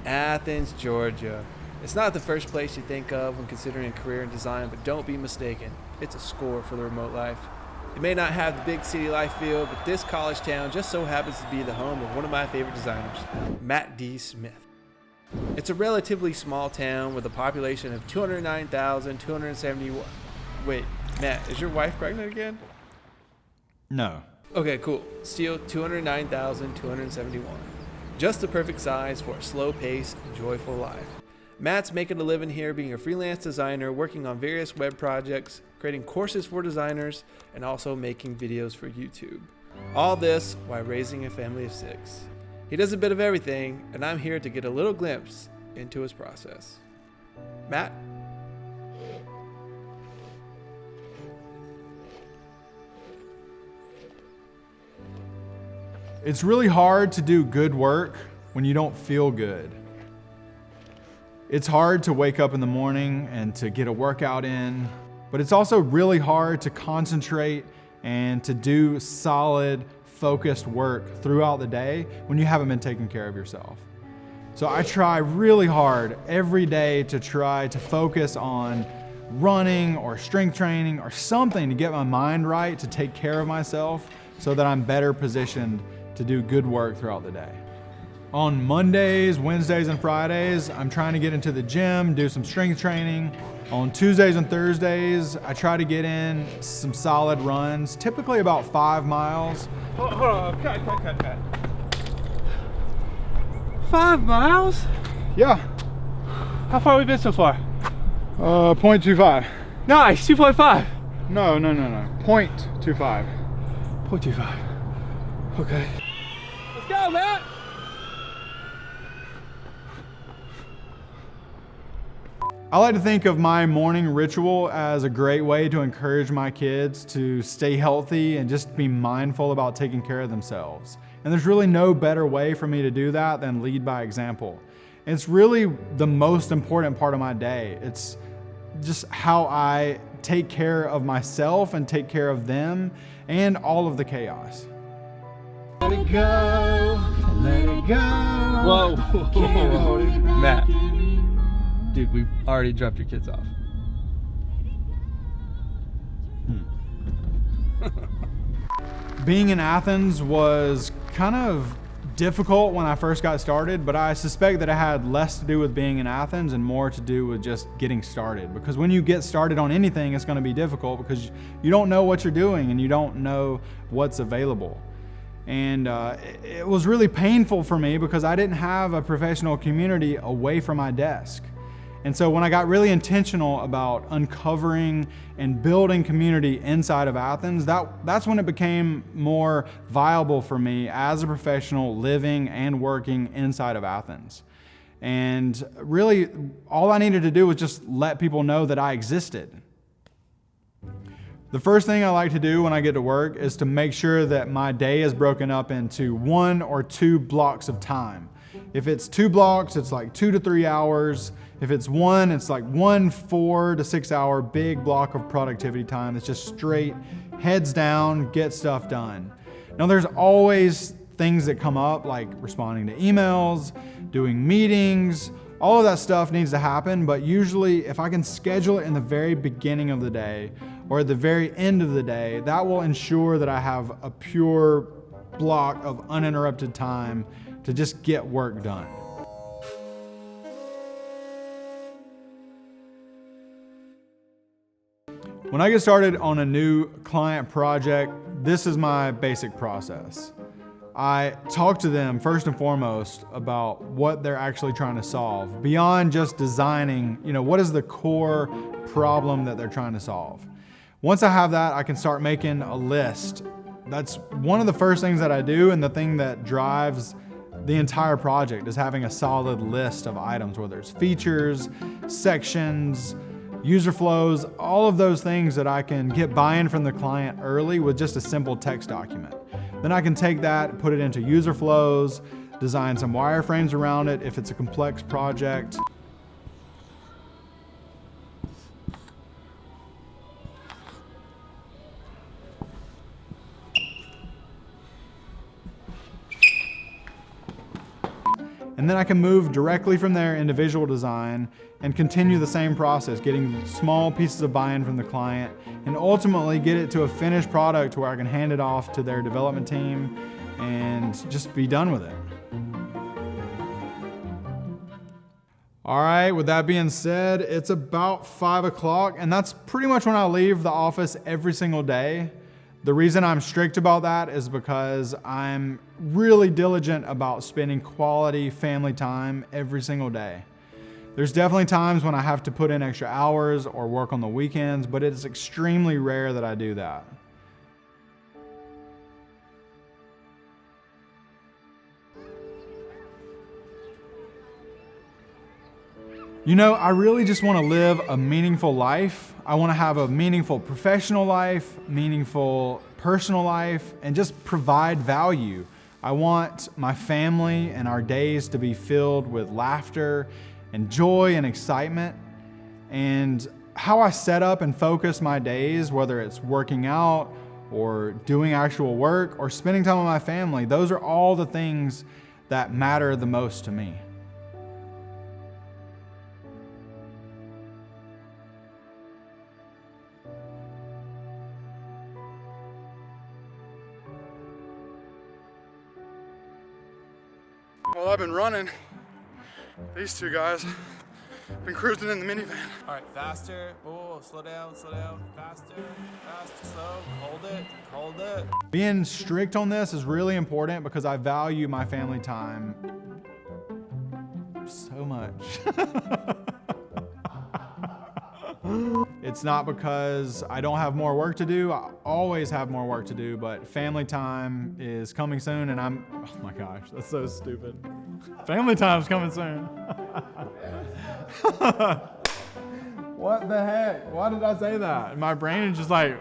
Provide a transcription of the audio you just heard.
Athens, Georgia. It's not the first place you think of when considering a career in design, but don't be mistaken. It's a score for the remote life. It may not have the big city life feel, but this college town just so happens to be the home of one of my favorite designers, Matt D. Smith. It's a relatively small town with a population of 209,271. Wait, Matt, is your wife pregnant again? No. Okay, cool. Still 209,271. Just the perfect size for a slow-paced, joyful life. Matt's making a living here being a freelance designer, working on various web projects, creating courses for designers, and also making videos for YouTube. All this while raising a family of 6. He does a bit of everything, and I'm here to get a little glimpse into his process. Matt? It's really hard to do good work when you don't feel good. It's hard to wake up in the morning and to get a workout in, but it's also really hard to concentrate and to do solid, focused work throughout the day when you haven't been taking care of yourself. So I try really hard every day to try to focus on running or strength training or something to get my mind right, to take care of myself so that I'm better positioned to do good work throughout the day. On Mondays, Wednesdays, and Fridays, I'm trying to get into the gym, do some strength training. On Tuesdays and Thursdays, I try to get in some solid runs, typically about 5 miles. Hold on, cut. 5 miles? Yeah, How far have we been so far? 0.25. Nice, 2.5. No, 0.25. 0.25. Okay. Let's go, Matt! I like to think of my morning ritual as a great way to encourage my kids to stay healthy and just be mindful about taking care of themselves. And there's really no better way for me to do that than lead by example. It's really the most important part of my day. It's just how I take care of myself and take care of them and all of the chaos. Let it go, let it go. Whoa. Matt. Dude, we already dropped your kids off. Being in Athens was kind of difficult when I first got started, but I suspect that it had less to do with being in Athens and more to do with just getting started. Because when you get started on anything, it's going to be difficult because you don't know what you're doing and you don't know what's available. And it was really painful for me because I didn't have a professional community away from my desk. And so when I got really intentional about uncovering and building community inside of Athens, that's when it became more viable for me as a professional living and working inside of Athens. And really, all I needed to do was just let people know that I existed. The first thing I like to do when I get to work is to make sure that my day is broken up into 1 or 2 blocks of time. If it's 2 blocks, it's like 2 to 3 hours. If it's 1, it's like 1 4 to 6 hour big block of productivity time. It's just straight heads down, get stuff done. Now there's always things that come up like responding to emails, doing meetings, all of that stuff needs to happen, but usually if I can schedule it in the very beginning of the day or at the very end of the day, that will ensure that I have a pure block of uninterrupted time to just get work done. When I get started on a new client project, this is my basic process. I talk to them first and foremost about what they're actually trying to solve, beyond just designing, what is the core problem that they're trying to solve. Once I have that, I can start making a list. That's one of the first things that I do, and the thing that drives the entire project is having a solid list of items, whether it's features, sections, user flows, all of those things that I can get buy-in from the client early with just a simple text document. Then I can take that, put it into user flows, design some wireframes around it if it's a complex project. And then I can move directly from there into visual design and continue the same process, getting small pieces of buy-in from the client, and ultimately get it to a finished product where I can hand it off to their development team and just be done with it. All right, with that being said, it's about 5 o'clock, and that's pretty much when I leave the office every single day. The reason I'm strict about that is because I'm really diligent about spending quality family time every single day. There's definitely times when I have to put in extra hours or work on the weekends, but it's extremely rare that I do that. You know, I really just want to live a meaningful life. I want to have a meaningful professional life, meaningful personal life, and just provide value. I want my family and our days to be filled with laughter and joy and excitement. And how I set up and focus my days, whether it's working out or doing actual work or spending time with my family, those are all the things that matter the most to me. Well, I've been running. These two guys been cruising in the minivan. All right, faster. Oh, slow down, faster, slow. Hold it. Being strict on this is really important because I value my family time so much. It's not because I don't have more work to do. I always have more work to do, but family time is coming soon, and oh my gosh, that's so stupid. Family time's coming soon. What the heck? Why did I say that? My brain is just like,